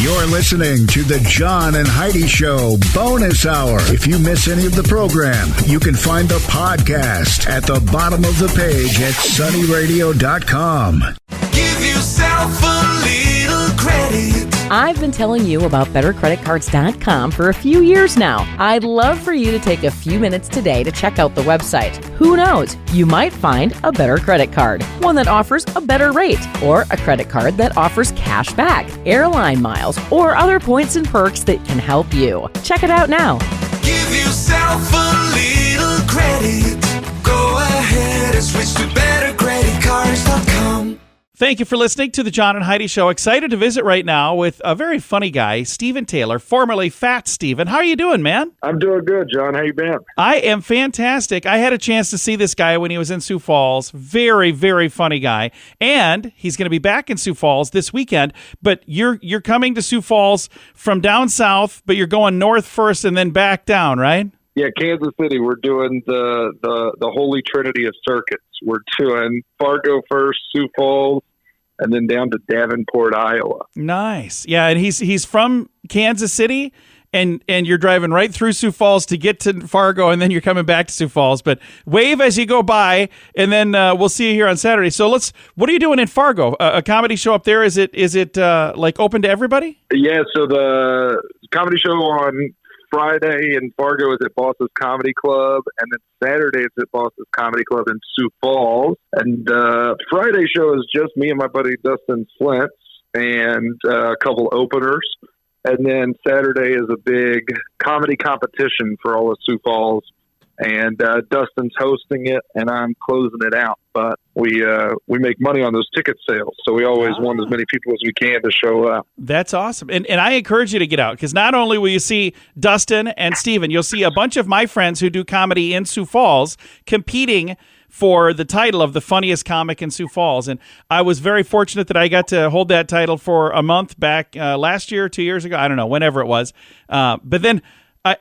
You're listening to the John and Heidi Show Bonus Hour. If you miss any of the program, you can find the podcast at the bottom of the page at sunnyradio.com. Give yourself a little credit. I've been telling you about BetterCreditCards.com for a few years now. I'd love for you to take a few minutes today to check out the website. Who knows? You might find a better credit card, one that offers a better rate, or a credit card that offers cash back, airline miles, or other points and perks that can help you. Check it out now. Give yourself a little credit. Go ahead and switch to BetterCreditCards.com. Thank you for listening to the John and Heidi Show. Excited to visit right now with a very funny guy, Stephen Taylor, formerly Fat Stephen. How are you doing, man? I'm doing good, John. How you been? I am fantastic. I had a chance to see this guy when he was in Sioux Falls. Very, very funny guy. And he's going to be back in Sioux Falls this weekend. But you're coming to Sioux Falls from down south, but you're going north first and then back down, right? Yeah, Kansas City. We're doing the holy trinity of circuits. We're doing Fargo first, Sioux Falls, and then down to Davenport, Iowa. Nice. Yeah, and he's from Kansas City, and you're driving right through Sioux Falls to get to Fargo, and then you're coming back to Sioux Falls. But wave as you go by, and then we'll see you here on Saturday. So what are you doing in Fargo? A comedy show up there? Is it like open to everybody? Yeah, so the comedy show on Friday in Fargo is at Boss's Comedy Club, and then Saturday it's at Boss's Comedy Club in Sioux Falls. And Friday show is just me and my buddy Dustin Flintz and a couple openers. And then Saturday is a big comedy competition for all of Sioux Falls. And Dustin's hosting it, and I'm closing it out. But we make money on those ticket sales, so we always want as many people as we can to show up. That's awesome. And I encourage you to get out, because not only will you see Dustin and Steven, you'll see a bunch of my friends who do comedy in Sioux Falls competing for the title of the funniest comic in Sioux Falls. And I was very fortunate that I got to hold that title for a month back last year, 2 years ago. I don't know, whenever it was. But then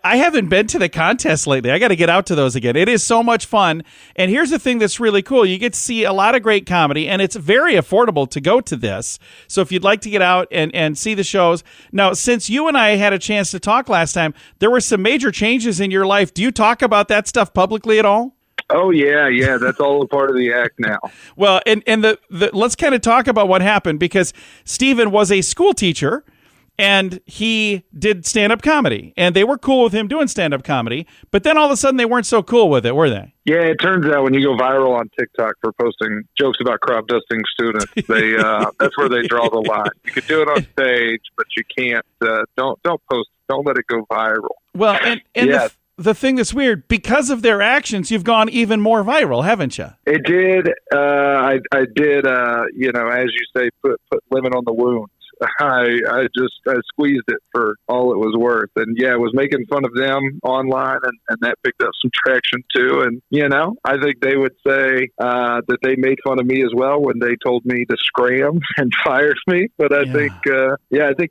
I haven't been to the contest lately. I got to get out to those again. It is so much fun. And here's the thing that's really cool. You get to see a lot of great comedy, and it's very affordable to go to this. So if you'd like to get out and see the shows. Now, since you and I had a chance to talk last time, there were some major changes in your life. Do you talk about that stuff publicly at all? Oh, yeah. That's all a part of the act now. Well, and let's kind of talk about what happened, because Stephen was a school teacher, and he did stand-up comedy, and they were cool with him doing stand-up comedy, but then all of a sudden they weren't so cool with it, were they? Yeah, it turns out when you go viral on TikTok for posting jokes about crop dusting students, that's where they draw the line. You could do it on stage, but you can't. Don't post. Don't let it go viral. Well, and yeah. The thing that's weird, because of their actions, you've gone even more viral, haven't you? It did. I did. As you say, put lemon on the wound. I squeezed it for all it was worth. And yeah, I was making fun of them online, and that picked up some traction too. And, I think they would say that they made fun of me as well when they told me to scram and fired me. But I think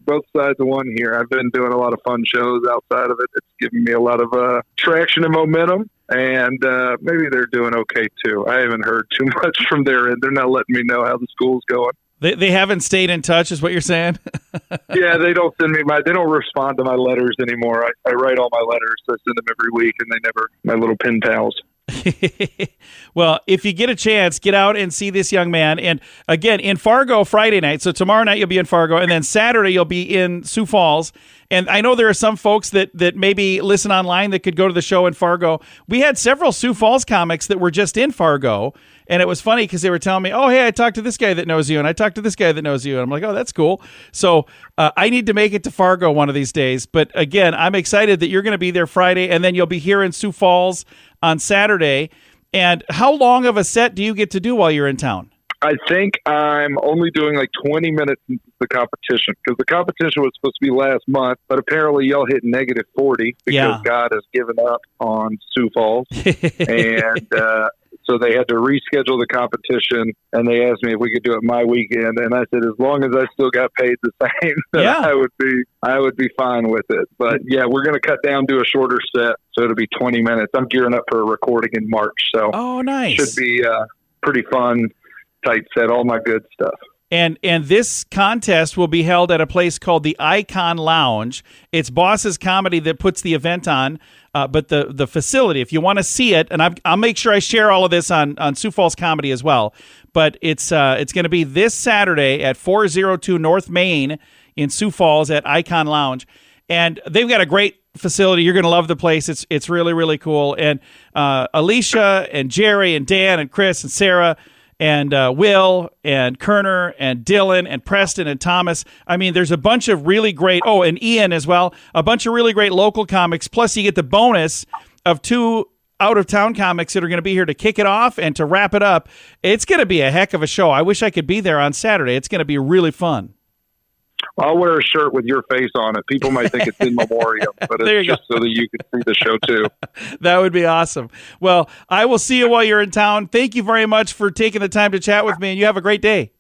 both sides have won here. I've been doing a lot of fun shows outside of it. It's given me a lot of traction and momentum. And maybe they're doing okay too. I haven't heard too much from their end. They're not letting me know how the school's going. They haven't stayed in touch, is what you're saying? Yeah, they don't send me they don't respond to my letters anymore. I write all my letters. I send them every week, and they never, my little pen pals. Well, if you get a chance, get out and see this young man. And again, in Fargo Friday night. So tomorrow night you'll be in Fargo, and then Saturday you'll be in Sioux Falls. And I know there are some folks that maybe listen online that could go to the show in Fargo. We had several Sioux Falls comics that were just in Fargo, and it was funny because they were telling me, oh, hey, I talked to this guy that knows you, and I talked to this guy that knows you. And I'm like, oh, that's cool. So I need to make it to Fargo one of these days. But again, I'm excited that you're going to be there Friday, and then you'll be here in Sioux Falls on Saturday. And how long of a set do you get to do while you're in town? I think I'm only doing like 20 minutes into the competition, because the competition was supposed to be last month, but apparently y'all hit negative 40 because God has given up on Sioux Falls. And so they had to reschedule the competition, and they asked me if we could do it my weekend. And I said, as long as I still got paid the same, then I would be fine with it. But yeah, we're going to cut down to a shorter set, so it'll be 20 minutes. I'm gearing up for a recording in March, so nice. Should be pretty fun. Tight set, all my good stuff. And this contest will be held at a place called the Icon Lounge. It's Boss's Comedy that puts the event on, but the facility, if you want to see it, and I'll make sure I share all of this on Sioux Falls Comedy as well, but it's going to be this Saturday at 402 North Main in Sioux Falls at Icon Lounge. And they've got a great facility. You're going to love the place. It's really, really cool. And Alicia and Jerry and Dan and Chris and Sarah and Will and Kerner and Dylan and Preston and Thomas. I mean, there's a bunch of really great, and Ian as well, a bunch of really great local comics. Plus, you get the bonus of 2 out-of-town comics that are going to be here to kick it off and to wrap it up. It's going to be a heck of a show. I wish I could be there on Saturday. It's going to be really fun. I'll wear a shirt with your face on it. People might think it's in memoriam, but it's just so that you can see the show too. That would be awesome. Well, I will see you while you're in town. Thank you very much for taking the time to chat with me, and you have a great day.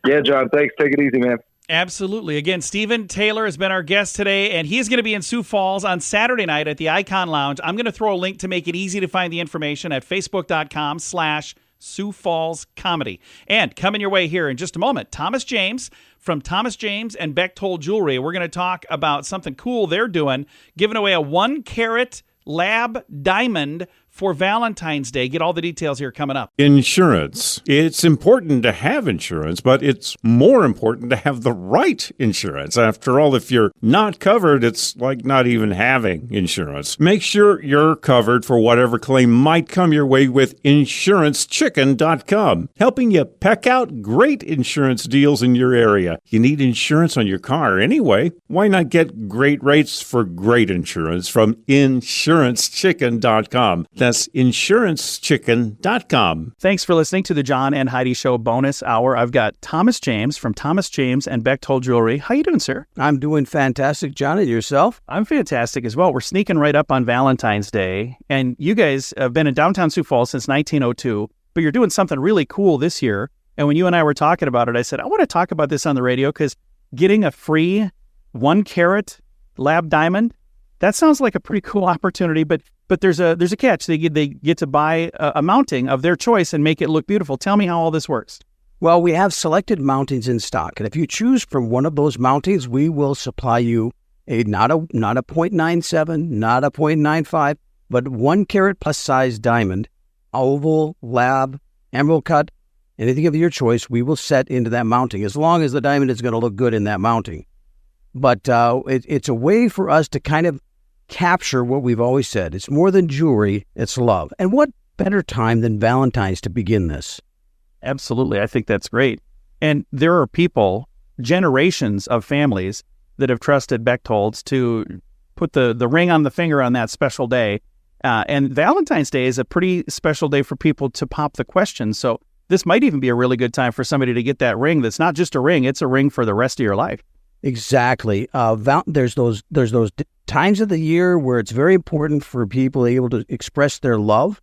Yeah, John, thanks. Take it easy, man. Absolutely. Again, Stephen Taylor has been our guest today, and he's going to be in Sioux Falls on Saturday night at the Icon Lounge. I'm going to throw a link to make it easy to find the information at facebook.com/Sioux Falls Comedy. And coming your way here in just a moment, Thomas James from Thomas James and Bechtold Jewelry. We're going to talk about something cool they're doing, giving away a 1-carat lab diamond for Valentine's Day. Get all the details here coming up. Insurance. It's important to have insurance, but it's more important to have the right insurance. After all, if you're not covered, it's like not even having insurance. Make sure you're covered for whatever claim might come your way with InsuranceChicken.com, helping you peck out great insurance deals in your area. You need insurance on your car anyway. Why not get great rates for great insurance from InsuranceChicken.com? That's InsuranceChicken.com. Thanks for listening to the John and Heidi Show bonus hour. I've got Thomas James from Thomas James and Bechtold Jewelry. How you doing, sir? I'm doing fantastic, John. And yourself? I'm fantastic as well. We're sneaking right up on Valentine's Day. And you guys have been in downtown Sioux Falls since 1902, but you're doing something really cool this year. And when you and I were talking about it, I said, I want to talk about this on the radio because getting a free 1-carat lab diamond, that sounds like a pretty cool opportunity, but there's a catch. They get to buy a mounting of their choice and make it look beautiful. Tell me how all this works. Well, we have selected mountings in stock, and if you choose from one of those mountings, we will supply you not a 0.97, not a 0.95, but 1-carat plus size diamond, oval, lab, emerald cut, anything of your choice. We will set into that mounting as long as the diamond is going to look good in that mounting. But it's a way for us to kind of capture what we've always said. It's more than jewelry, it's love. And what better time than Valentine's to begin this? Absolutely. I think that's great. And there are people, generations of families that have trusted Bechtolds to put the ring on the finger on that special day. And Valentine's Day is a pretty special day for people to pop the question. So this might even be a really good time for somebody to get that ring that's not just a ring, it's a ring for the rest of your life. Exactly. There's those times of the year where it's very important for people able to express their love,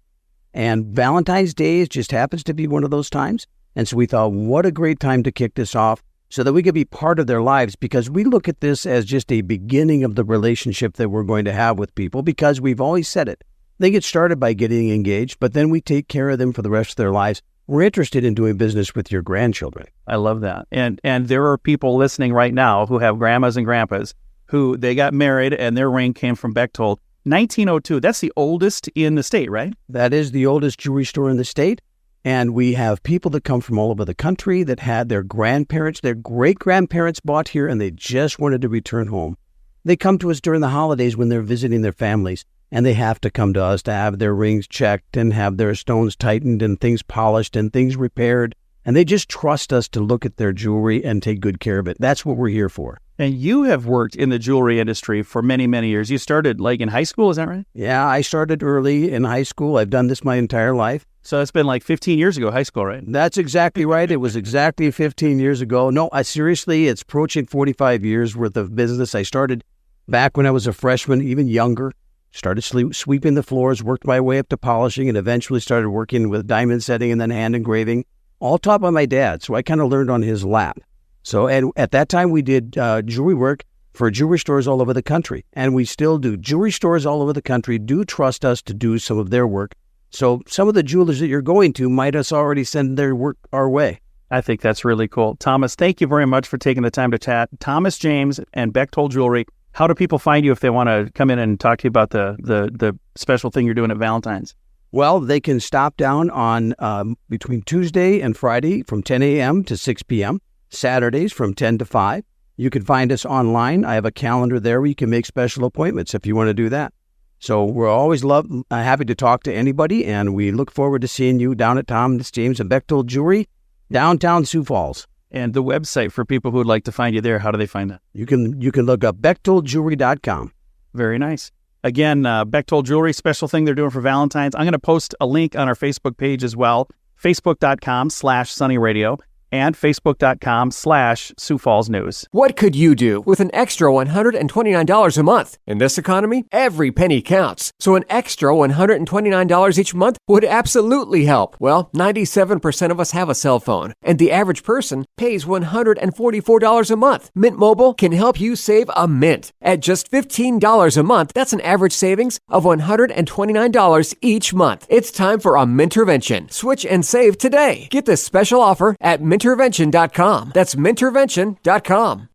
and Valentine's Day just happens to be one of those times. And so we thought, what a great time to kick this off so that we could be part of their lives, because we look at this as just a beginning of the relationship that we're going to have with people, because we've always said it. They get started by getting engaged, but then we take care of them for the rest of their lives. We're interested in doing business with your grandchildren. I love that. And there are people listening right now who have grandmas and grandpas who they got married and their ring came from Bechtold. 1902, that's the oldest in the state, right? That is the oldest jewelry store in the state. And we have people that come from all over the country that had their grandparents, their great-grandparents bought here, and they just wanted to return home. They come to us during the holidays when they're visiting their families, and they have to come to us to have their rings checked and have their stones tightened and things polished and things repaired. And they just trust us to look at their jewelry and take good care of it. That's what we're here for. And you have worked in the jewelry industry for many, many years. You started like in high school, is that right? Yeah, I started early in high school. I've done this my entire life. So it's been like 15 years ago, high school, right? That's exactly right. It was exactly 15 years ago. No, seriously, it's approaching 45 years worth of business. I started back when I was a freshman, even younger. Started sweeping the floors, worked my way up to polishing, and eventually started working with diamond setting and then hand engraving, all taught by my dad. So I kind of learned on his lap. So at that time, we did jewelry work for jewelry stores all over the country, and we still do. Jewelry stores all over the country do trust us to do some of their work. So some of the jewelers that you're going to might us already send their work our way. I think that's really cool. Thomas, thank you very much for taking the time to chat. Thomas James and Bechtold Jewelry. How do people find you if they want to come in and talk to you about the special thing you're doing at Valentine's? Well, they can stop down on between Tuesday and Friday from 10 a.m. to 6 p.m., Saturdays from 10 to 5. You can find us online. I have a calendar there where you can make special appointments if you want to do that. So we're always happy to talk to anybody, and we look forward to seeing you down at Thomas James and Bechtold Jewelry, downtown Sioux Falls. And the website for people who would like to find you there, how do they find that? You can look up BechtoldJewelry.com. Very nice. Again, Bechtold Jewelry, special thing they're doing for Valentine's. I'm going to post a link on our Facebook page as well, facebook.com/sunnyradio and facebook.com/Sioux Falls News. What could you do with an extra $129 a month? In this economy, every penny counts. So an extra $129 each month would absolutely help. Well, 97% of us have a cell phone, and the average person pays $144 a month. Mint Mobile can help you save a mint. At just $15 a month, that's an average savings of $129 each month. It's time for a Mintervention. Switch and save today. Get this special offer at Mintervention.com. That's Mintervention.com.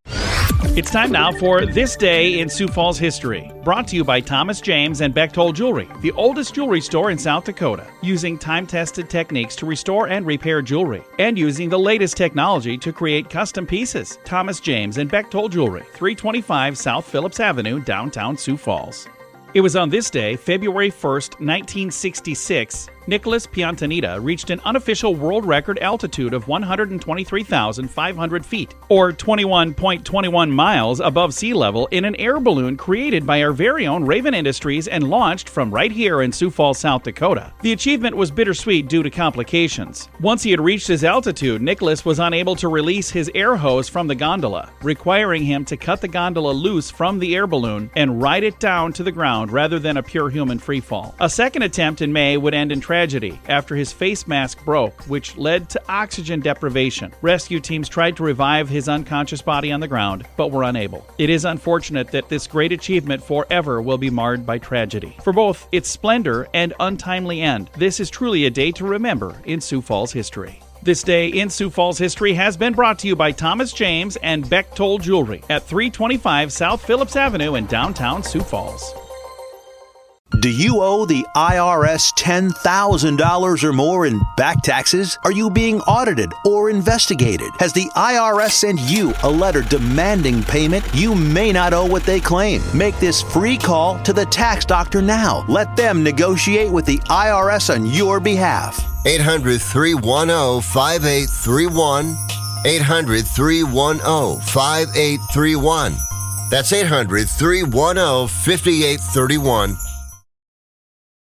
It's time now for This Day in Sioux Falls History, brought to you by Thomas James and Bechtold Jewelry, the oldest jewelry store in South Dakota, using time-tested techniques to restore and repair jewelry, and using the latest technology to create custom pieces. Thomas James and Bechtold Jewelry, 325 South Phillips Avenue, downtown Sioux Falls. It was on this day, February 1st, 1966, Nicholas Piantanita reached an unofficial world record altitude of 123,500 feet, or 21.21 miles above sea level, in an air balloon created by our very own Raven Industries and launched from right here in Sioux Falls, South Dakota. The achievement was bittersweet due to complications. Once he had reached his altitude, Nicholas was unable to release his air hose from the gondola, requiring him to cut the gondola loose from the air balloon and ride it down to the ground rather than a pure human freefall. A second attempt in May would end in tragedy after his face mask broke, which led to oxygen deprivation. Rescue teams tried to revive his unconscious body on the ground, but were unable. It is unfortunate that this great achievement forever will be marred by tragedy. For both its splendor and untimely end, this is truly a day to remember in Sioux Falls history. This Day in Sioux Falls History has been brought to you by Thomas James and Bechtold Jewelry at 325 South Phillips Avenue in downtown Sioux Falls. Do you owe the IRS $10,000 or more in back taxes? Are you being audited or investigated? Has the IRS sent you a letter demanding payment? You may not owe what they claim. Make this free call to the tax doctor now. Let them negotiate with the IRS on your behalf. 800-310-5831. 800-310-5831. That's 800-310-5831.